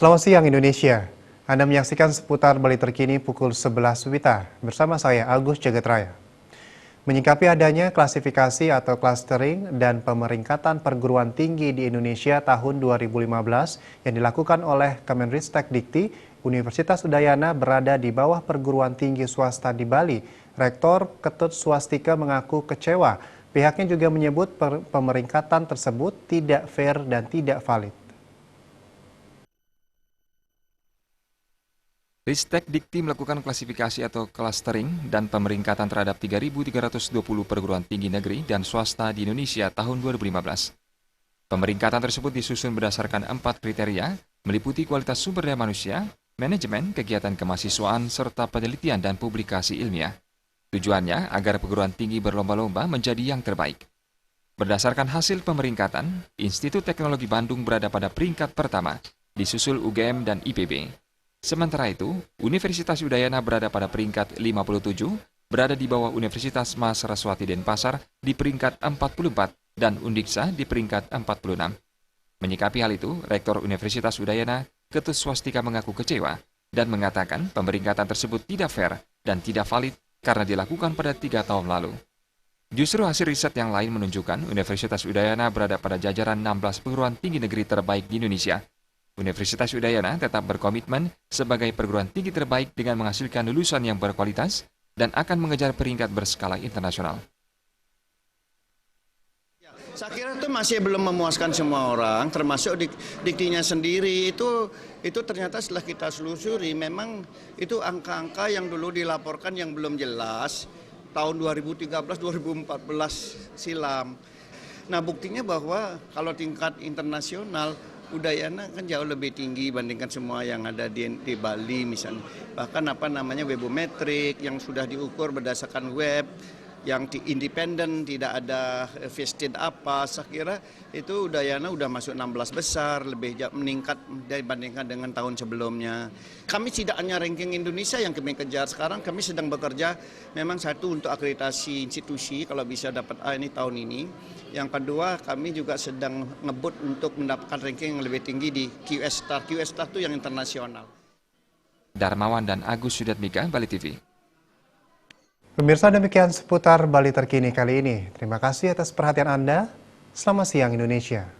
Selamat siang Indonesia. Anda menyaksikan seputar Bali terkini pukul 11 WITA bersama saya Agus Jagatraya. Menyikapi adanya klasifikasi atau clustering dan pemeringkatan perguruan tinggi di Indonesia tahun 2015 yang dilakukan oleh Kemenristek Dikti, Universitas Udayana berada di bawah perguruan tinggi swasta di Bali. Rektor Ketut Swastika mengaku kecewa. Pihaknya juga menyebut pemeringkatan tersebut tidak fair dan tidak valid. Ristek Dikti melakukan klasifikasi atau clustering dan pemeringkatan terhadap 3.320 perguruan tinggi negeri dan swasta di Indonesia tahun 2015. Pemeringkatan tersebut disusun berdasarkan 4 kriteria, meliputi kualitas sumber daya manusia, manajemen, kegiatan kemahasiswaan, serta penelitian dan publikasi ilmiah. Tujuannya agar perguruan tinggi berlomba-lomba menjadi yang terbaik. Berdasarkan hasil pemeringkatan, Institut Teknologi Bandung berada pada peringkat pertama, disusul UGM dan IPB. Sementara itu, Universitas Udayana berada pada peringkat 57, berada di bawah Universitas Mas Saraswati Denpasar di peringkat 44 dan Undiksa di peringkat 46. Menyikapi hal itu, Rektor Universitas Udayana, Ketut Swastika mengaku kecewa dan mengatakan pemeringkatan tersebut tidak fair dan tidak valid karena dilakukan pada 3 tahun lalu. Justru hasil riset yang lain menunjukkan Universitas Udayana berada pada jajaran 16 perguruan tinggi negeri terbaik di Indonesia. Universitas Udayana tetap berkomitmen sebagai perguruan tinggi terbaik dengan menghasilkan lulusan yang berkualitas dan akan mengejar peringkat berskala internasional. Saya kira itu masih belum memuaskan semua orang, termasuk diktinya sendiri. Itu ternyata setelah kita selusuri, memang itu angka-angka yang dulu dilaporkan yang belum jelas, tahun 2013-2014 silam. Nah, buktinya bahwa kalau tingkat internasional, Udayana kan jauh lebih tinggi dibandingkan semua yang ada di Bali misalnya. Bahkan webometrik yang sudah diukur berdasarkan web, yang independen, tidak ada vested apa. Saya kira itu Udayana udah masuk 16 besar, lebih meningkat dibandingkan dengan tahun sebelumnya. Kami tidak hanya ranking Indonesia yang kami kejar, sekarang kami sedang bekerja memang satu untuk akreditasi institusi kalau bisa dapat A ini tahun ini. Yang kedua, kami juga sedang ngebut untuk mendapatkan ranking yang lebih tinggi di QS Star. QS Star itu yang internasional. Darmawan dan Agus Sudatmika, Bali TV. Pemirsa, demikian seputar Bali terkini kali ini. Terima kasih atas perhatian Anda. Selamat siang Indonesia.